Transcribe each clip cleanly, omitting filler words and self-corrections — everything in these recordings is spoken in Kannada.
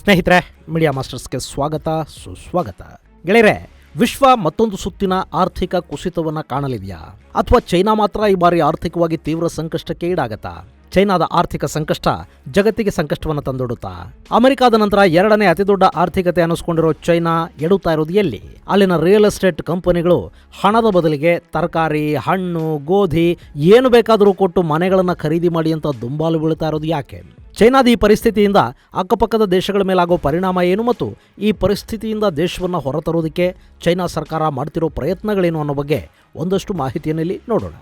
ಸ್ನೇಹಿತರೆ, ಮೀಡಿಯಾ ಮಾಸ್ಟರ್ಸ್ಗೆ ಸ್ವಾಗತ ಸುಸ್ವಾಗತ. ಗೆಳೆಯರೆ, ವಿಶ್ವ ಮತ್ತೊಂದು ಸುತ್ತಿನ ಆರ್ಥಿಕ ಕುಸಿತವನ್ನು ಕಾಣಲಿದೆಯಾ ಅಥವಾ ಚೈನಾ ಮಾತ್ರ ಈ ಬಾರಿ ಆರ್ಥಿಕವಾಗಿ ತೀವ್ರ ಸಂಕಷ್ಟಕ್ಕೆ ಈಡಾಗತ್ತಾ? ಚೈನಾದ ಆರ್ಥಿಕ ಸಂಕಷ್ಟ ಜಗತ್ತಿಗೆ ಸಂಕಷ್ಟವನ್ನು ತಂದೊಡ್ಡುತ್ತಾ? ಅಮೆರಿಕಾದ ನಂತರ ಎರಡನೇ ಅತಿದೊಡ್ಡ ಆರ್ಥಿಕತೆ ಅನ್ನಿಸ್ಕೊಂಡಿರೋ ಚೈನಾ ಎಡುತ್ತಾ ಇರೋದು ಎಲ್ಲಿ? ಅಲ್ಲಿನ ರಿಯಲ್ ಎಸ್ಟೇಟ್ ಕಂಪನಿಗಳು ಹಣದ ಬದಲಿಗೆ ತರಕಾರಿ, ಹಣ್ಣು, ಗೋಧಿ ಏನು ಬೇಕಾದರೂ ಕೊಟ್ಟು ಮನೆಗಳನ್ನು ಖರೀದಿ ಮಾಡಿ ಅಂತ ದುಂಬಾಲು ಬೀಳ್ತಾ ಇರೋದು ಯಾಕೆ? ಚೈನಾದ ಈ ಪರಿಸ್ಥಿತಿಯಿಂದ ಅಕ್ಕಪಕ್ಕದ ದೇಶಗಳ ಮೇಲಾಗೋ ಪರಿಣಾಮ ಏನು ಮತ್ತು ಈ ಪರಿಸ್ಥಿತಿಯಿಂದ ದೇಶವನ್ನು ಹೊರತರೋದಕ್ಕೆ ಚೈನಾ ಸರ್ಕಾರ ಮಾಡ್ತಿರೋ ಪ್ರಯತ್ನಗಳೇನು ಅನ್ನೋ ಬಗ್ಗೆ ಒಂದಷ್ಟು ಮಾಹಿತಿಯಲ್ಲಿ ನೋಡೋಣ.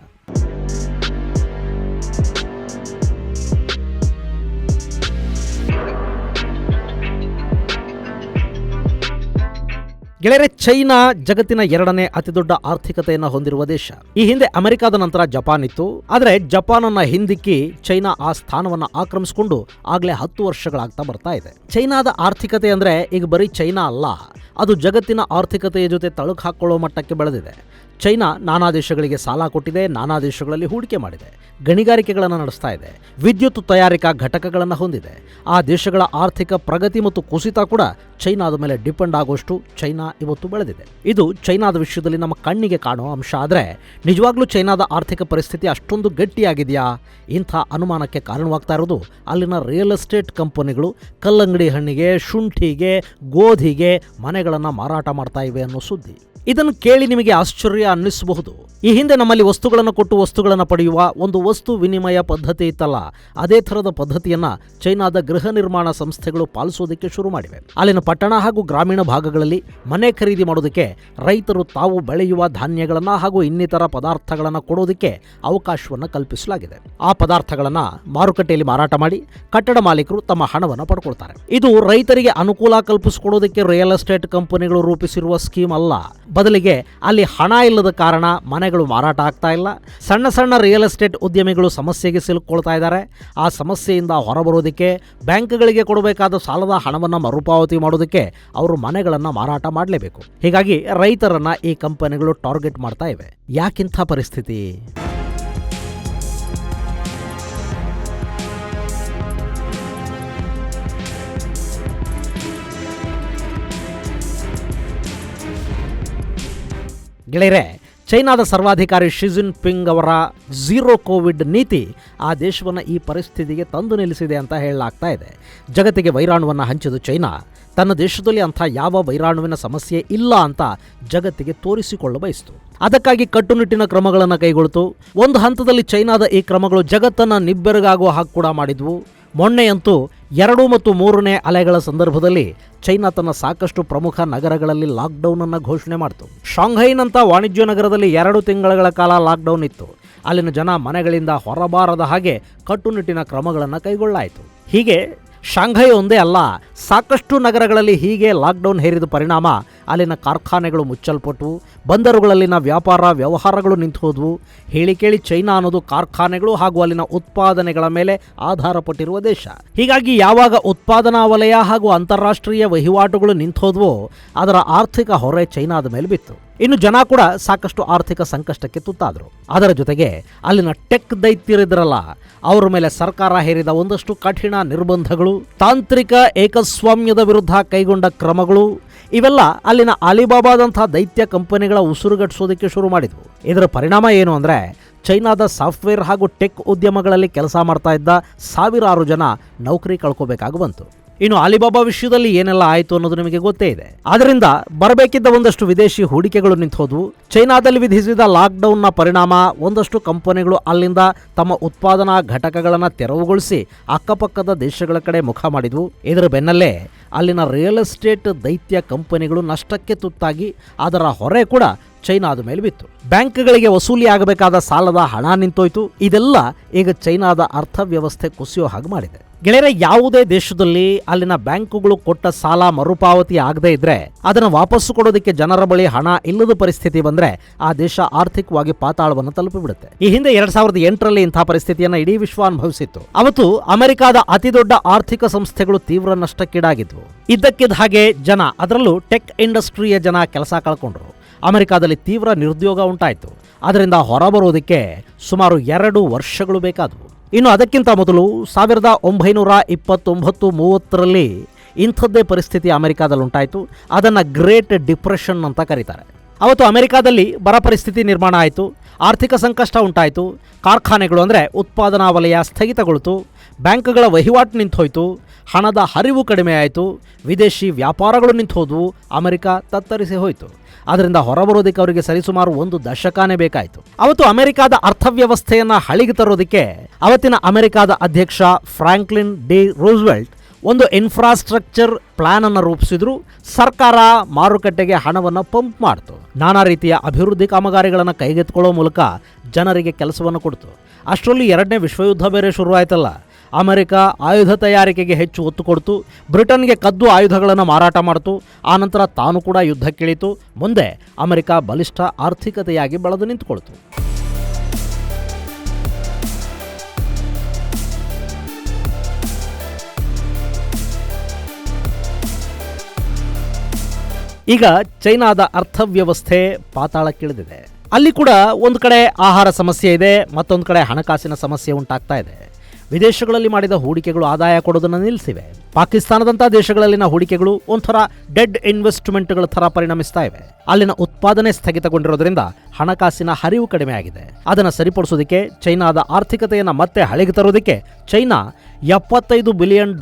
ಗೆಳೆಯರೆ, ಚೈನಾ ಜಗತ್ತಿನ ಎರಡನೇ ಅತಿದೊಡ್ಡ ಆರ್ಥಿಕತೆಯನ್ನು ಹೊಂದಿರುವ ದೇಶ. ಈ ಹಿಂದೆ ಅಮೆರಿಕಾದ ನಂತರ ಜಪಾನ್ ಇತ್ತು. ಆದರೆ ಜಪಾನನ್ನ ಹಿಂದಿಕ್ಕಿ ಚೈನಾ ಆ ಸ್ಥಾನವನ್ನು ಆಕ್ರಮಿಸಿಕೊಂಡು ಆಗ್ಲೇ 10 ವರ್ಷಗಳಾಗ್ತಾ ಬರ್ತಾ ಇದೆ. ಚೈನಾದ ಆರ್ಥಿಕತೆ ಅಂದ್ರೆ ಈಗ ಬರೀ ಚೈನಾ ಅಲ್ಲ, ಅದು ಜಗತ್ತಿನ ಆರ್ಥಿಕತೆಯ ಜೊತೆ ತಳುಕು ಹಾಕೊಳ್ಳೋ ಮಟ್ಟಕ್ಕೆ ಬೆಳೆದಿದೆ. ಚೈನಾ ನಾನಾ ದೇಶಗಳಿಗೆ ಸಾಲ ಕೊಟ್ಟಿದೆ, ನಾನಾ ದೇಶಗಳಲ್ಲಿ ಹೂಡಿಕೆ ಮಾಡಿದೆ, ಗಣಿಗಾರಿಕೆಗಳನ್ನು ನಡೆಸ್ತಾ ಇದೆ, ವಿದ್ಯುತ್ ತಯಾರಿಕಾ ಘಟಕಗಳನ್ನು ಹೊಂದಿದೆ. ಆ ದೇಶಗಳ ಆರ್ಥಿಕ ಪ್ರಗತಿ ಮತ್ತು ಕುಸಿತ ಕೂಡ ಚೈನಾದ ಮೇಲೆ ಡಿಪೆಂಡ್ ಆಗುವಷ್ಟು ಚೈನಾ ಇವತ್ತು ಬೆಳೆದಿದೆ. ಇದು ಚೈನಾದ ವಿಷಯದಲ್ಲಿ ನಮ್ಮ ಕಣ್ಣಿಗೆ ಕಾಣೋ ಅಂಶ. ಆದರೆ ನಿಜವಾಗ್ಲೂ ಚೈನಾದ ಆರ್ಥಿಕ ಪರಿಸ್ಥಿತಿ ಅಷ್ಟೊಂದು ಗಟ್ಟಿಯಾಗಿದೆಯಾ? ಇಂಥ ಅನುಮಾನಕ್ಕೆ ಕಾರಣವಾಗ್ತಾ ಇರೋದು ಅಲ್ಲಿನ ರಿಯಲ್ ಎಸ್ಟೇಟ್ ಕಂಪನಿಗಳು ಕಲ್ಲಂಗಡಿ ಹಣ್ಣಿಗೆ, ಶುಂಠಿಗೆ, ಗೋಧಿಗೆ ಮನೆಗಳನ್ನು ಮಾರಾಟ ಮಾಡ್ತಾ ಇವೆ ಅನ್ನೋ ಸುದ್ದಿ. ಇದನ್ನು ಕೇಳಿ ನಿಮಗೆ ಆಶ್ಚರ್ಯ ಅನ್ನಿಸಬಹುದು. ಈ ಹಿಂದೆ ನಮ್ಮಲ್ಲಿ ವಸ್ತುಗಳನ್ನು ಕೊಟ್ಟು ವಸ್ತುಗಳನ್ನು ಪಡೆಯುವ ಒಂದು ವಸ್ತು ವಿನಿಮಯ ಪದ್ಧತಿ ಇತ್ತಲ್ಲ, ಅದೇ ಥರದ ಪದ್ಧತಿಯನ್ನು ಚೈನಾದ ಗೃಹ ನಿರ್ಮಾಣ ಸಂಸ್ಥೆಗಳು ಪಾಲಿಸೋದಕ್ಕೆ ಶುರು ಮಾಡಿವೆ. ಅಲ್ಲಿನ ಪಟ್ಟಣ ಹಾಗೂ ಗ್ರಾಮೀಣ ಭಾಗಗಳಲ್ಲಿ ಮನೆ ಖರೀದಿ ಮಾಡೋದಕ್ಕೆ ರೈತರು ತಾವು ಬೆಳೆಯುವ ಧಾನ್ಯಗಳನ್ನು ಹಾಗೂ ಇನ್ನಿತರ ಪದಾರ್ಥಗಳನ್ನು ಕೊಡೋದಕ್ಕೆ ಅವಕಾಶವನ್ನು ಕಲ್ಪಿಸಲಾಗಿದೆ. ಆ ಪದಾರ್ಥಗಳನ್ನು ಮಾರುಕಟ್ಟೆಯಲ್ಲಿ ಮಾರಾಟ ಮಾಡಿ ಕಟ್ಟಡ ಮಾಲೀಕರು ತಮ್ಮ ಹಣವನ್ನು ಪಡ್ಕೊಳ್ತಾರೆ. ಇದು ರೈತರಿಗೆ ಅನುಕೂಲ ಕಲ್ಪಿಸಿಕೊಡೋದಕ್ಕೆ ರಿಯಲ್ ಎಸ್ಟೇಟ್ ಕಂಪನಿಗಳು ರೂಪಿಸಿರುವ ಸ್ಕೀಮ್ ಅಲ್ಲ. ಬದಲಿಗೆ ಅಲ್ಲಿ ಹಣ ಇಲ್ಲದ ಕಾರಣ ಮನೆಗಳು ಮಾರಾಟ ಆಗ್ತಾ ಇಲ್ಲ. ಸಣ್ಣ ಸಣ್ಣ ರಿಯಲ್ ಎಸ್ಟೇಟ್ ಉದ್ಯಮಿಗಳು ಸಮಸ್ಯೆಗೆ ಸಿಲುಕೊಳ್ತಾ ಇದ್ದಾರೆ. ಆ ಸಮಸ್ಯೆಯಿಂದ ಹೊರಬರೋದಕ್ಕೆ ಬ್ಯಾಂಕ್ಗಳಿಗೆ ಕೊಡಬೇಕಾದ ಸಾಲದ ಹಣವನ್ನು ಮರುಪಾವತಿ ಮಾಡೋದಕ್ಕೆ ಅವರು ಮನೆಗಳನ್ನು ಮಾರಾಟ ಮಾಡಲೇಬೇಕು. ಹೀಗಾಗಿ ರೈತರನ್ನ ಈ ಕಂಪನಿಗಳು ಟಾರ್ಗೆಟ್ ಮಾಡ್ತಾ ಇವೆ. ಯಾಕಿಂಥ ಪರಿಸ್ಥಿತಿ? ಗೆಳೆಯರೆ, ಚೈನಾದ ಸರ್ವಾಧಿಕಾರಿ ಶಿ ಜಿನ್ಪಿಂಗ್ ಅವರ ಝೀರೋ ಕೋವಿಡ್ ನೀತಿ ಆ ದೇಶವನ್ನು ಈ ಪರಿಸ್ಥಿತಿಗೆ ತಂದು ನಿಲ್ಲಿಸಿದೆ ಅಂತ ಹೇಳಲಾಗ್ತಾ ಇದೆ. ಜಗತ್ತಿಗೆ ವೈರಾಣುವನ್ನು ಹಂಚಿದ ಚೈನಾ ತನ್ನ ದೇಶದಲ್ಲಿ ಅಂಥ ಯಾವ ವೈರಾಣುವಿನ ಸಮಸ್ಯೆ ಇಲ್ಲ ಅಂತ ಜಗತ್ತಿಗೆ ತೋರಿಸಿಕೊಳ್ಳ ಬಯಸಿತು. ಅದಕ್ಕಾಗಿ ಕಟ್ಟುನಿಟ್ಟಿನ ಕ್ರಮಗಳನ್ನು ಕೈಗೊಳ್ತು. ಒಂದು ಹಂತದಲ್ಲಿ ಚೈನಾದ ಈ ಕ್ರಮಗಳು ಜಗತ್ತನ್ನು ನಿಬ್ಬೆರಗಾಗುವ ಹಾಗೆ ಕೂಡ ಮಾಡಿದ್ವು. ಮೊನ್ನೆಯಂತೂ 2 ಮತ್ತು 3ನೇ ಅಲೆಗಳ ಸಂದರ್ಭದಲ್ಲಿ ಚೈನಾ ತನ್ನ ಸಾಕಷ್ಟು ಪ್ರಮುಖ ನಗರಗಳಲ್ಲಿ ಲಾಕ್ಡೌನ್ ಅನ್ನು ಘೋಷಣೆ ಮಾಡಿತು. ಶಾಂಘೈನಂಥ ವಾಣಿಜ್ಯ ನಗರದಲ್ಲಿ 2 ತಿಂಗಳ ಕಾಲ ಲಾಕ್ಡೌನ್ ಇತ್ತು. ಅಲ್ಲಿನ ಜನ ಮನೆಗಳಿಂದ ಹೊರಬಾರದ ಹಾಗೆ ಕಟ್ಟುನಿಟ್ಟಿನ ಕ್ರಮಗಳನ್ನು ಕೈಗೊಳ್ಳಾಯಿತು. ಹೀಗೆ ಶಾಂಘೈ ಒಂದೇ ಅಲ್ಲ, ಸಾಕಷ್ಟು ನಗರಗಳಲ್ಲಿ ಹೀಗೆ ಲಾಕ್ಡೌನ್ ಹೇರಿದ ಪರಿಣಾಮ ಅಲ್ಲಿನ ಕಾರ್ಖಾನೆಗಳು ಮುಚ್ಚಲ್ಪಟ್ಟವು, ಬಂದರುಗಳಲ್ಲಿನ ವ್ಯಾಪಾರ ವ್ಯವಹಾರಗಳು ನಿಂತು ಹೋದವು. ಹೇಳಿ ಕೇಳಿ ಚೈನಾ ಅನ್ನೋದು ಕಾರ್ಖಾನೆಗಳು ಹಾಗೂ ಅಲ್ಲಿನ ಉತ್ಪಾದನೆಗಳ ಮೇಲೆ ಆಧಾರಪಟ್ಟಿರುವ ದೇಶ. ಹೀಗಾಗಿ ಯಾವಾಗ ಉತ್ಪಾದನಾ ವಲಯ ಹಾಗೂ ಅಂತಾರಾಷ್ಟ್ರೀಯ ವಹಿವಾಟುಗಳು ನಿಂತು ಹೋದವೋ ಅದರ ಆರ್ಥಿಕ ಹೊರೆ ಚೈನಾದ ಮೇಲೆ ಬಿತ್ತು. ಇನ್ನು ಜನ ಕೂಡ ಸಾಕಷ್ಟು ಆರ್ಥಿಕ ಸಂಕಷ್ಟಕ್ಕೆ ತುತ್ತಾದರು. ಅದರ ಜೊತೆಗೆ ಅಲ್ಲಿನ ಟೆಕ್ ದೈತ್ಯರಿದ್ರಲ್ಲ, ಅವರ ಮೇಲೆ ಸರ್ಕಾರ ಹೇರಿದ ಒಂದಷ್ಟು ಕಠಿಣ ನಿರ್ಬಂಧಗಳು, ತಾಂತ್ರಿಕ ಏಕಸ್ವಾಮ್ಯದ ವಿರುದ್ಧ ಕೈಗೊಂಡ ಕ್ರಮಗಳು, ಇವೆಲ್ಲ ಅಲ್ಲಿನ ಅಲಿಬಾಬಾದಂಥ ದೈತ್ಯ ಕಂಪನಿಗಳ ಉಸಿರುಗಟ್ಟಿಸೋದಕ್ಕೆ ಶುರು ಮಾಡಿದ್ವು. ಇದರ ಪರಿಣಾಮ ಏನು ಅಂದರೆ ಚೈನಾದ ಸಾಫ್ಟ್ವೇರ್ ಹಾಗೂ ಟೆಕ್ ಉದ್ಯಮಗಳಲ್ಲಿ ಕೆಲಸ ಮಾಡ್ತಾ ಇದ್ದ ಸಾವಿರಾರು ಜನ ನೌಕರಿ ಕಳ್ಕೋಬೇಕಾಗಿ ಬಂತು. ಇನ್ನು ಅಲಿಬಾಬಾ ವಿಷಯದಲ್ಲಿ ಏನೆಲ್ಲ ಆಯಿತು ಅನ್ನೋದು ನಿಮಗೆ ಗೊತ್ತೇ ಇದೆ. ಆದ್ದರಿಂದ ಬರಬೇಕಿದ್ದ ಒಂದಷ್ಟು ವಿದೇಶಿ ಹೂಡಿಕೆಗಳು ನಿಂತು ಹೋದವು. ಚೈನಾದಲ್ಲಿ ವಿಧಿಸಿದ ಲಾಕ್ಡೌನ್ನ ಪರಿಣಾಮ ಒಂದಷ್ಟು ಕಂಪನಿಗಳು ಅಲ್ಲಿಂದ ತಮ್ಮ ಉತ್ಪಾದನಾ ಘಟಕಗಳನ್ನು ತೆರವುಗೊಳಿಸಿ ಅಕ್ಕಪಕ್ಕದ ದೇಶಗಳ ಕಡೆ ಮುಖ ಮಾಡಿದ್ವು. ಇದರ ಬೆನ್ನಲ್ಲೇ ಅಲ್ಲಿನ ರಿಯಲ್ ಎಸ್ಟೇಟ್ ದೈತ್ಯ ಕಂಪನಿಗಳು ನಷ್ಟಕ್ಕೆ ತುತ್ತಾಗಿ ಅದರ ಹೊರೆ ಕೂಡ ಚೈನಾದ ಮೇಲೆ ಬಿತ್ತು. ಬ್ಯಾಂಕ್ಗಳಿಗೆ ವಸೂಲಿ ಆಗಬೇಕಾದ ಸಾಲದ ಹಣ ನಿಂತೋಯ್ತು. ಇದೆಲ್ಲ ಈಗ ಚೈನಾದ ಅರ್ಥವ್ಯವಸ್ಥೆ ಕುಸಿಯೋ ಹಾಗೆ ಮಾಡಿದೆ. ಗೆಳೆಯರೆ, ಯಾವುದೇ ದೇಶದಲ್ಲಿ ಅಲ್ಲಿನ ಬ್ಯಾಂಕುಗಳು ಕೊಟ್ಟ ಸಾಲ ಮರುಪಾವತಿ ಆಗದೇ ಇದ್ರೆ ಅದನ್ನು ವಾಪಸ್ಸು ಕೊಡೋದಕ್ಕೆ ಜನರ ಬಳಿ ಹಣ ಇಲ್ಲದ ಪರಿಸ್ಥಿತಿ ಬಂದ್ರೆ ಆ ದೇಶ ಆರ್ಥಿಕವಾಗಿ ಪಾತಾಳವನ್ನು ತಲುಪಿಬಿಡುತ್ತೆ. ಈ ಹಿಂದೆ 2008ರಲ್ಲಿ ಇಂಥ ಪರಿಸ್ಥಿತಿಯನ್ನು ಇಡೀ ವಿಶ್ವ ಅನುಭವಿಸಿತ್ತು. ಅವತ್ತು ಅಮೆರಿಕಾದ ಅತಿದೊಡ್ಡ ಆರ್ಥಿಕ ಸಂಸ್ಥೆಗಳು ತೀವ್ರ ನಷ್ಟಕ್ಕೀಡಾಗಿದ್ವು. ಇದ್ದಕ್ಕಿದ್ದ ಹಾಗೆ ಜನ, ಅದರಲ್ಲೂ ಟೆಕ್ ಇಂಡಸ್ಟ್ರಿಯ ಜನ ಕೆಲಸ ಕಳ್ಕೊಂಡ್ರು. ಅಮೆರಿಕಾದಲ್ಲಿ ತೀವ್ರ ನಿರುದ್ಯೋಗ ಉಂಟಾಯಿತು. ಅದರಿಂದ ಹೊರಬರೋದಕ್ಕೆ ಸುಮಾರು 2 ವರ್ಷಗಳು ಬೇಕಾದವು. ಇನ್ನು ಅದಕ್ಕಿಂತ ಮೊದಲು 1929-30ರಲ್ಲಿ ಇಂಥದ್ದೇ ಪರಿಸ್ಥಿತಿ ಅಮೆರಿಕಾದಲ್ಲಿ ಉಂಟಾಯಿತು. ಅದನ್ನು ಗ್ರೇಟ್ ಡಿಪ್ರೆಷನ್ ಅಂತ ಕರೀತಾರೆ. ಅವತ್ತು ಅಮೆರಿಕಾದಲ್ಲಿ ಬರ ಪರಿಸ್ಥಿತಿ ನಿರ್ಮಾಣ ಆಯಿತು, ಆರ್ಥಿಕ ಸಂಕಷ್ಟ ಉಂಟಾಯಿತು, ಕಾರ್ಖಾನೆಗಳು ಅಂದರೆ ಉತ್ಪಾದನಾ ವಲಯ ಸ್ಥಗಿತಗೊಳ್ತು, ಬ್ಯಾಂಕ್ಗಳ ವಹಿವಾಟು ನಿಂತೋಯ್ತು, ಹಣದ ಹರಿವು ಕಡಿಮೆ ಆಯಿತು, ವಿದೇಶಿ ವ್ಯಾಪಾರಗಳು ನಿಂತೋದ್ವು, ಅಮೆರಿಕ ತತ್ತರಿಸಿ ಹೋಯಿತು. ಅದರಿಂದ ಹೊರಬರೋದಕ್ಕೆ ಅವರಿಗೆ ಸರಿಸುಮಾರು 1 ದಶಕನೇ ಬೇಕಾಯಿತು. ಅವತ್ತು ಅಮೆರಿಕಾದ ಅರ್ಥವ್ಯವಸ್ಥೆಯನ್ನು ಹಳಿಗೆ ತರೋದಕ್ಕೆ ಅವತ್ತಿನ ಅಮೆರಿಕಾದ ಅಧ್ಯಕ್ಷ ಫ್ರಾಂಕ್ಲಿನ್ ಡಿ ರೂಸ್ವೆಲ್ಟ್ ಒಂದು ಇನ್ಫ್ರಾಸ್ಟ್ರಕ್ಚರ್ ಪ್ಲಾನ್ ಅನ್ನು ರೂಪಿಸಿದ್ರು. ಸರ್ಕಾರ ಮಾರುಕಟ್ಟೆಗೆ ಹಣವನ್ನು ಪಂಪ್ ಮಾಡ್ತು, ನಾನಾ ರೀತಿಯ ಅಭಿವೃದ್ಧಿ ಕಾಮಗಾರಿಗಳನ್ನು ಕೈಗೆತ್ತಿಕೊಳ್ಳೋ ಮೂಲಕ ಜನರಿಗೆ ಕೆಲಸವನ್ನು ಕೊಡ್ತು. ಅಷ್ಟರಲ್ಲಿ 2ನೇ ವಿಶ್ವಯುದ್ಧ ಬೇರೆ ಶುರುವಾಯ್ತಲ್ಲ. ಅಮೆರಿಕ ಆಯುಧ ತಯಾರಿಕೆಗೆ ಹೆಚ್ಚು ಒತ್ತು ಕೊಡ್ತು, ಬ್ರಿಟನ್ಗೆ ಕದ್ದು ಆಯುಧಗಳನ್ನು ಮಾರಾಟ ಮಾಡ್ತು. ಆನಂತರ ತಾನು ಕೂಡ ಯುದ್ಧಕ್ಕಿಳಿತು. ಮುಂದೆ ಅಮೆರಿಕ ಬಲಿಷ್ಠ ಆರ್ಥಿಕತೆಯಾಗಿ ಬೆಳೆದು ನಿಂತುಕೊಳ್ತು. ಈಗ ಚೈನಾದ ಅರ್ಥವ್ಯವಸ್ಥೆ ಪಾತಾಳಕ್ಕಿಳಿದಿದೆ. ಅಲ್ಲಿ ಕೂಡ ಒಂದು ಕಡೆ ಆಹಾರ ಸಮಸ್ಯೆ ಇದೆ, ಮತ್ತೊಂದು ಕಡೆ ಹಣಕಾಸಿನ ಸಮಸ್ಯೆ ಉಂಟಾಗ್ತಾ ಇದೆ. ವಿದೇಶಗಳಲ್ಲಿ ಮಾಡಿದ ಹೂಡಿಕೆಗಳು ಆದಾಯ ಕೊಡೋದನ್ನು ನಿಲ್ಲಿಸಿವೆ. ಪಾಕಿಸ್ತಾನದಂಥ ದೇಶಗಳಲ್ಲಿನ ಹೂಡಿಕೆಗಳು ಒಂಥರ ಡೆಡ್ ಇನ್ವೆಸ್ಟ್ಮೆಂಟ್ಗಳ ಥರ ಪರಿಣಮಿಸ್ತಾ ಇವೆ. ಅಲ್ಲಿನ ಉತ್ಪಾದನೆ ಸ್ಥಗಿತಗೊಂಡಿರೋದ್ರಿಂದ ಹಣಕಾಸಿನ ಹರಿವು ಕಡಿಮೆ ಆಗಿದೆ. ಅದನ್ನು ಸರಿಪಡಿಸೋದಕ್ಕೆ, ಚೈನಾದ ಆರ್ಥಿಕತೆಯನ್ನು ಮತ್ತೆ ಹಳೆಗೆ ತರೋದಕ್ಕೆ ಚೈನಾ $75 ಬಿಲಿಯನ್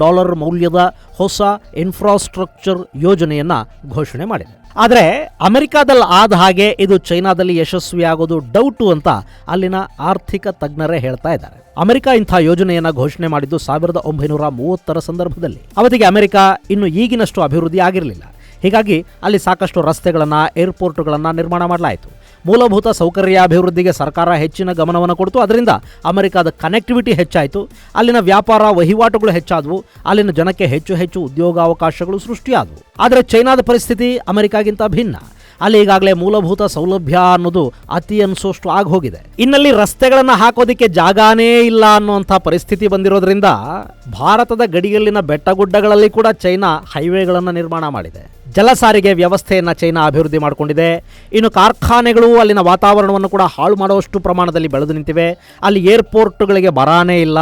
ಮೌಲ್ಯದ ಹೊಸ ಇನ್ಫ್ರಾಸ್ಟ್ರಕ್ಚರ್ ಯೋಜನೆಯನ್ನು ಘೋಷಣೆ ಮಾಡಿದೆ. ಆದರೆ ಅಮೆರಿಕಾದಲ್ಲಿ ಆದ ಹಾಗೆ ಇದು ಚೈನಾದಲ್ಲಿ ಯಶಸ್ವಿಯಾಗೋದು ಡೌಟು ಅಂತ ಅಲ್ಲಿನ ಆರ್ಥಿಕ ತಜ್ಞರೇ ಹೇಳ್ತಾ ಇದ್ದಾರೆ. ಅಮೆರಿಕ ಇಂಥ ಯೋಜನೆಯನ್ನು ಘೋಷಣೆ ಮಾಡಿದ್ದು 1930 ಸಂದರ್ಭದಲ್ಲಿ. ಅವತ್ತಿಗೆ ಅಮೆರಿಕ ಇನ್ನು ಈಗಿನಷ್ಟು ಅಭಿವೃದ್ಧಿ ಆಗಿರಲಿಲ್ಲ. ಹೀಗಾಗಿ ಅಲ್ಲಿ ಸಾಕಷ್ಟು ರಸ್ತೆಗಳನ್ನು, ಏರ್ಪೋರ್ಟ್ಗಳನ್ನು ನಿರ್ಮಾಣ ಮಾಡಲಾಯಿತು. ಮೂಲಭೂತ ಸೌಕರ್ಯಾಭಿವೃದ್ಧಿಗೆ ಸರ್ಕಾರ ಹೆಚ್ಚಿನ ಗಮನವನ್ನು ಕೊಡ್ತು. ಅದರಿಂದ ಅಮೆರಿಕದ ಕನೆಕ್ಟಿವಿಟಿ ಹೆಚ್ಚಾಯಿತು, ಅಲ್ಲಿನ ವ್ಯಾಪಾರ ವಹಿವಾಟುಗಳು ಹೆಚ್ಚಾದವು, ಅಲ್ಲಿನ ಜನಕ್ಕೆ ಹೆಚ್ಚು ಉದ್ಯೋಗಾವಕಾಶಗಳು ಸೃಷ್ಟಿಯಾದವು. ಆದರೆ ಚೈನಾದ ಪರಿಸ್ಥಿತಿ ಅಮೆರಿಕಾಗಿಂತ ಭಿನ್ನ. ಅಲ್ಲಿ ಈಗಾಗಲೇ ಮೂಲಭೂತ ಸೌಲಭ್ಯ ಅನ್ನೋದು ಅತಿ ಅನಿಸೋಷ್ಟು ಆಗೋಗಿದೆ. ಇನ್ನಲ್ಲಿ ರಸ್ತೆಗಳನ್ನು ಹಾಕೋದಿಕ್ಕೆ ಜಾಗಾನೇ ಇಲ್ಲ ಅನ್ನುವಂಥ ಪರಿಸ್ಥಿತಿ ಬಂದಿರೋದ್ರಿಂದ ಭಾರತದ ಗಡಿಯಲ್ಲಿನ ಬೆಟ್ಟಗುಡ್ಡಗಳಲ್ಲಿ ಕೂಡ ಚೈನಾ ಹೈವೇಗಳನ್ನು ನಿರ್ಮಾಣ ಮಾಡಿದೆ. ಜಲ ಸಾರಿಗೆ ವ್ಯವಸ್ಥೆಯನ್ನು ಚೈನಾ ಅಭಿವೃದ್ಧಿ ಮಾಡಿಕೊಂಡಿದೆ. ಇನ್ನು ಕಾರ್ಖಾನೆಗಳು ಅಲ್ಲಿನ ವಾತಾವರಣವನ್ನು ಕೂಡ ಹಾಳು ಮಾಡುವಷ್ಟು ಪ್ರಮಾಣದಲ್ಲಿ ಬೆಳೆದು ನಿಂತಿವೆ. ಅಲ್ಲಿ ಏರ್ಪೋರ್ಟ್ಗಳಿಗೆ ಬರಾನೇ ಇಲ್ಲ.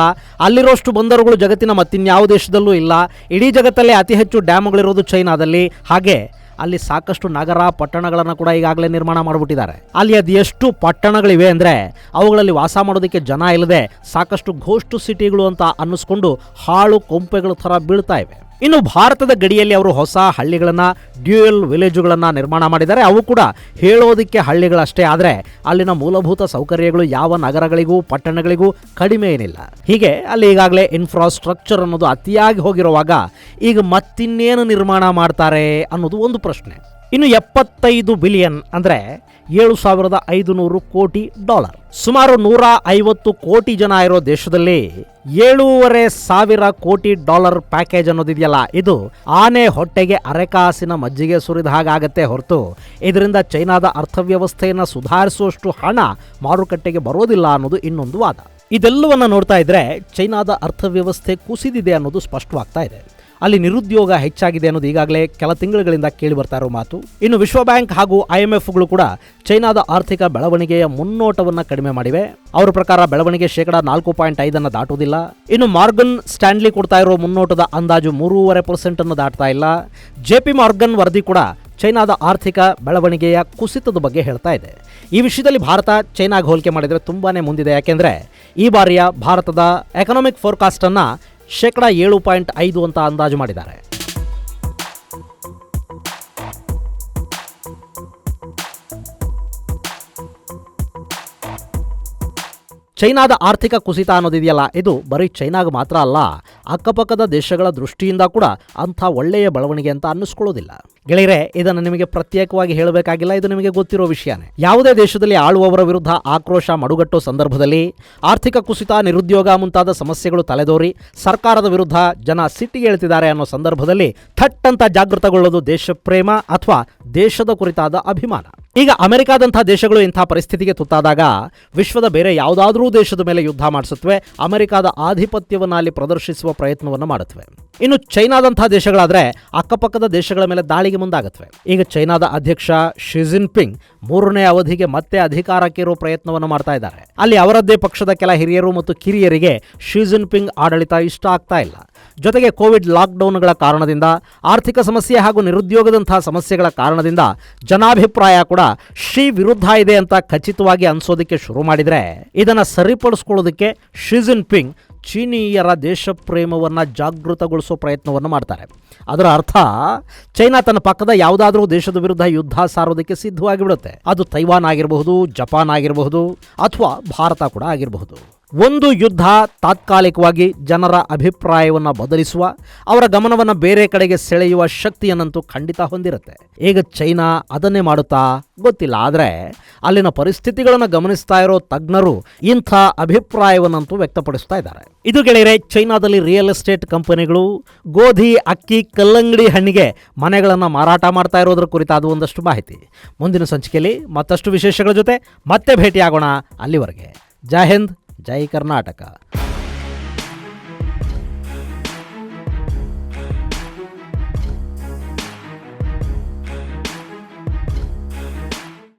ಅಲ್ಲಿರೋಷ್ಟು ಬಂದರುಗಳು ಜಗತ್ತಿನ ಮತ್ತಿನ್ಯಾವ ದೇಶದಲ್ಲೂ ಇಲ್ಲ. ಇಡೀ ಜಗತ್ತಲ್ಲೇ ಅತಿ ಹೆಚ್ಚು ಡ್ಯಾಮ್ಗಳಿರೋದು ಚೈನಾದಲ್ಲಿ. ಹಾಗೆ ಅಲ್ಲಿ ಸಾಕಷ್ಟು ನಗರ ಪಟ್ಟಣಗಳನ್ನು ಕೂಡ ಈಗಾಗಲೇ ನಿರ್ಮಾಣ ಮಾಡಿಬಿಟ್ಟಿದ್ದಾರೆ. ಅಲ್ಲಿ ಅದು ಎಷ್ಟು ಪಟ್ಟಣಗಳಿವೆ ಅಂದರೆ ಅವುಗಳಲ್ಲಿ ವಾಸ ಮಾಡೋದಕ್ಕೆ ಜನ ಇಲ್ಲದೆ ಸಾಕಷ್ಟು ಘೋಸ್ಟ್ ಸಿಟಿಗಳು ಅಂತ ಅನ್ನಿಸ್ಕೊಂಡು ಹಾಳು ಕೊಂಪೆಗಳ ಥರ ಬೀಳ್ತಾ ಇವೆ. ಇನ್ನು ಭಾರತದ ಗಡಿಯಲ್ಲಿ ಅವರು ಹೊಸ ಹಳ್ಳಿಗಳನ್ನು, ಡ್ಯೂಯಲ್ ವಿಲೇಜುಗಳನ್ನು ನಿರ್ಮಾಣ ಮಾಡಿದ್ದಾರೆ. ಅವು ಕೂಡ ಹೇಳೋದಕ್ಕೆ ಹಳ್ಳಿಗಳಷ್ಟೇ, ಆದರೆ ಅಲ್ಲಿನ ಮೂಲಭೂತ ಸೌಕರ್ಯಗಳು ಯಾವ ನಗರಗಳಿಗೂ ಪಟ್ಟಣಗಳಿಗೂ ಕಡಿಮೆ ಏನಿಲ್ಲ. ಹೀಗೆ ಅಲ್ಲಿ ಈಗಾಗಲೇ ಇನ್ಫ್ರಾಸ್ಟ್ರಕ್ಚರ್ ಅನ್ನೋದು ಅತಿಯಾಗಿ ಹೋಗಿರುವಾಗ ಈಗ ಮತ್ತಿನ್ನೇನು ನಿರ್ಮಾಣ ಮಾಡ್ತಾರೆ ಅನ್ನೋದು ಒಂದು ಪ್ರಶ್ನೆ. ಇನ್ನು $75 ಬಿಲಿಯನ್ ಅಂದರೆ $7,500 ಕೋಟಿ. ಸುಮಾರು 150 ಕೋಟಿ ಜನ ಇರೋ ದೇಶದಲ್ಲಿ $7,500 ಕೋಟಿ ಪ್ಯಾಕೇಜ್ ಅನ್ನೋದಿದೆಯಲ್ಲ, ಇದು ಆನೆ ಹೊಟ್ಟೆಗೆ ಅರೆಕಾಸಿನ ಮಜ್ಜಿಗೆ ಸುರಿದ ಹಾಗಾಗತ್ತೆ ಹೊರತು ಇದರಿಂದ ಚೈನಾದ ಅರ್ಥವ್ಯವಸ್ಥೆಯನ್ನು ಸುಧಾರಿಸುವಷ್ಟು ಹಣ ಮಾರುಕಟ್ಟೆಗೆ ಬರೋದಿಲ್ಲ ಅನ್ನೋದು ಇನ್ನೊಂದು ವಾದ. ಇದೆಲ್ಲವನ್ನ ನೋಡ್ತಾ ಇದ್ರೆ ಚೈನಾದ ಅರ್ಥವ್ಯವಸ್ಥೆ ಕುಸಿದಿದೆ ಅನ್ನೋದು ಸ್ಪಷ್ಟವಾಗ್ತಾ ಇದೆ. ಅಲ್ಲಿ ನಿರುದ್ಯೋಗ ಹೆಚ್ಚಾಗಿದೆ ಅನ್ನೋದು ಈಗಾಗಲೇ ಕೆಲ ತಿಂಗಳುಗಳಿಂದ ಕೇಳಿ ಬರ್ತಾ ಇರೋ ಮಾತು. ಇನ್ನು ವಿಶ್ವ ಬ್ಯಾಂಕ್ ಹಾಗೂ IMFಗಳು ಕೂಡ ಚೈನಾದ ಆರ್ಥಿಕ ಬೆಳವಣಿಗೆಯ ಮುನ್ನೋಟವನ್ನು ಕಡಿಮೆ ಮಾಡಿವೆ. ಅವರ ಪ್ರಕಾರ ಬೆಳವಣಿಗೆ 4.5% ದಾಟುವುದಿಲ್ಲ. ಇನ್ನು ಮಾರ್ಗನ್ ಸ್ಟ್ಯಾನ್ಲಿ ಕೊಡ್ತಾ ಇರೋ ಮುನ್ನೋಟದ ಅಂದಾಜು 3.5% ದಾಟ್ತಾ ಇಲ್ಲ. JP ಮಾರ್ಗನ್ ವರದಿ ಕೂಡ ಚೈನಾದ ಆರ್ಥಿಕ ಬೆಳವಣಿಗೆಯ ಕುಸಿತದ ಬಗ್ಗೆ ಹೇಳ್ತಾ ಇದೆ. ಈ ವಿಷಯದಲ್ಲಿ ಭಾರತ ಚೈನಾಗೆ ಹೋಲಿಕೆ ಮಾಡಿದರೆ ತುಂಬಾನೇ ಮುಂದಿದೆ. ಯಾಕೆಂದರೆ ಈ ಬಾರಿಯ ಭಾರತದ ಎಕನಾಮಿಕ್ ಫೋರ್ಕಾಸ್ಟನ್ನು 7.5% ಅಂತ ಅಂದಾಜು ಮಾಡಿದ್ದಾರೆ. ಚೈನಾದ ಆರ್ಥಿಕ ಕುಸಿತ ಅನ್ನೋದಿದೆಯಲ್ಲ, ಇದು ಬರೀ ಚೈನಾಗೆ ಮಾತ್ರ ಅಲ್ಲ, ಅಕ್ಕಪಕ್ಕದ ದೇಶಗಳ ದೃಷ್ಟಿಯಿಂದ ಕೂಡ ಅಂಥ ಒಳ್ಳೆಯ ಬೆಳವಣಿಗೆ ಅಂತ ಅನ್ನಿಸ್ಕೊಳ್ಳೋದಿಲ್ಲ. ಗೆಳೆಯರೆ, ಇದನ್ನು ನಿಮಗೆ ಪ್ರತ್ಯೇಕವಾಗಿ ಹೇಳಬೇಕಾಗಿಲ್ಲ, ಇದು ನಿಮಗೆ ಗೊತ್ತಿರೋ ವಿಷಯನೇ. ಯಾವುದೇ ದೇಶದಲ್ಲಿ ಆಳುವವರ ವಿರುದ್ಧ ಆಕ್ರೋಶ ಮಡುಗಟ್ಟೋ ಸಂದರ್ಭದಲ್ಲಿ ಆರ್ಥಿಕ ಕುಸಿತ, ನಿರುದ್ಯೋಗ ಮುಂತಾದ ಸಮಸ್ಯೆಗಳು ತಲೆದೋರಿ ಸರ್ಕಾರದ ವಿರುದ್ಧ ಜನ ಸಿಟ್ಟಿಗೆ ಏಳ್ತಿದ್ದಾರೆ ಅನ್ನೋ ಸಂದರ್ಭದಲ್ಲಿ ಥಟ್ ಅಂತ ಜಾಗೃತಗೊಳ್ಳೋದು ದೇಶ ಪ್ರೇಮ ಅಥವಾ ದೇಶದ ಕುರಿತಾದ ಅಭಿಮಾನ. ಈಗ ಅಮೆರಿಕಾದಂಥ ದೇಶಗಳು ಇಂಥ ಪರಿಸ್ಥಿತಿಗೆ ತುತ್ತಾದಾಗ ವಿಶ್ವದ ಬೇರೆ ಯಾವುದಾದ್ರೂ ದೇಶದ ಮೇಲೆ ಯುದ್ಧ ಮಾಡಿಸುತ್ತವೆ, ಅಮೆರಿಕಾದ ಆಧಿಪತ್ಯವನ್ನು ಅಲ್ಲಿ ಪ್ರದರ್ಶಿಸುವ ಪ್ರಯತ್ನವನ್ನು ಮಾಡುತ್ತವೆ. ಇನ್ನು ಚೈನಾದಂಥ ದೇಶಗಳಾದರೆ ಅಕ್ಕಪಕ್ಕದ ದೇಶಗಳ ಮೇಲೆ ದಾಳಿಗೆ ಮುಂದಾಗುತ್ತವೆ. ಈಗ ಚೈನಾದ ಅಧ್ಯಕ್ಷ ಶಿ ಜಿನ್ಪಿಂಗ್ 3ನೇ ಅವಧಿಗೆ ಮತ್ತೆ ಅಧಿಕಾರಕ್ಕೇರೋ ಪ್ರಯತ್ನವನ್ನು ಮಾಡ್ತಾ ಇದ್ದಾರೆ. ಅಲ್ಲಿ ಅವರದ್ದೇ ಪಕ್ಷದ ಕೆಲ ಹಿರಿಯರು ಮತ್ತು ಕಿರಿಯರಿಗೆ ಶಿ ಜಿನ್ಪಿಂಗ್ ಆಡಳಿತ ಇಷ್ಟ ಆಗ್ತಾ ಇಲ್ಲ. ಜೊತೆಗೆ ಕೋವಿಡ್ ಲಾಕ್ಡೌನ್ಗಳ ಕಾರಣದಿಂದ, ಆರ್ಥಿಕ ಸಮಸ್ಯೆ ಹಾಗೂ ನಿರುದ್ಯೋಗದಂತಹ ಸಮಸ್ಯೆಗಳ ಕಾರಣದಿಂದ ಜನಾಭಿಪ್ರಾಯ ಕೂಡ ಶಿ ವಿರುದ್ಧ ಇದೆ ಅಂತ ಖಚಿತವಾಗಿ ಅನ್ಸೋದಕ್ಕೆ ಶುರು ಮಾಡಿದರೆ, ಇದನ್ನು ಸರಿಪಡಿಸ್ಕೊಳ್ಳೋದಕ್ಕೆ ಶಿ ಜಿನ್ಪಿಂಗ್ ಚೀನೀಯರ ದೇಶ ಪ್ರೇಮವನ್ನು ಜಾಗೃತಗೊಳಿಸೋ ಪ್ರಯತ್ನವನ್ನು ಮಾಡ್ತಾರೆ. ಅದರ ಅರ್ಥ ಚೈನಾ ತನ್ನ ಪಕ್ಕದ ಯಾವುದಾದ್ರೂ ದೇಶದ ವಿರುದ್ಧ ಯುದ್ಧ ಸಾರೋದಕ್ಕೆ ಸಿದ್ಧವಾಗಿಬಿಡುತ್ತೆ. ಅದು ತೈವಾನ್ ಆಗಿರಬಹುದು, ಜಪಾನ್ ಆಗಿರಬಹುದು, ಅಥವಾ ಭಾರತ ಕೂಡ ಆಗಿರಬಹುದು. ಒಂದು ಯುದ್ಧ ತಾತ್ಕಾಲಿಕವಾಗಿ ಜನರ ಅಭಿಪ್ರಾಯವನ್ನು ಬದಲಿಸುವ, ಅವರ ಗಮನವನ್ನು ಬೇರೆ ಕಡೆಗೆ ಸೆಳೆಯುವ ಶಕ್ತಿಯನ್ನಂತೂ ಖಂಡಿತ ಹೊಂದಿರುತ್ತೆ. ಈಗ ಚೈನಾ ಅದನ್ನೇ ಮಾಡುತ್ತಾ ಗೊತ್ತಿಲ್ಲ. ಆದರೆ ಅಲ್ಲಿನ ಪರಿಸ್ಥಿತಿಗಳನ್ನು ಗಮನಿಸ್ತಾ ಇರೋ ತಜ್ಞರು ಇಂಥ ಅಭಿಪ್ರಾಯವನ್ನಂತೂ ವ್ಯಕ್ತಪಡಿಸ್ತಾ ಇದ್ದಾರೆ. ಇದು ಗೆಳೆಯರೆ, ಚೈನಾದಲ್ಲಿ ರಿಯಲ್ ಎಸ್ಟೇಟ್ ಕಂಪನಿಗಳು ಗೋಧಿ, ಅಕ್ಕಿ, ಕಲ್ಲಂಗಡಿ ಹಣ್ಣಿಗೆ ಮನೆಗಳನ್ನು ಮಾರಾಟ ಮಾಡ್ತಾ ಇರೋದ್ರ ಕುರಿತಾದ ಒಂದಷ್ಟು ಮಾಹಿತಿ. ಮುಂದಿನ ಸಂಚಿಕೆಯಲ್ಲಿ ಮತ್ತಷ್ಟು ವಿಶೇಷಗಳ ಜೊತೆ ಮತ್ತೆ ಭೇಟಿಯಾಗೋಣ. ಅಲ್ಲಿವರೆಗೆ ಜೈ ಹಿಂದ್, ಜೈ ಕರ್ನಾಟಕ.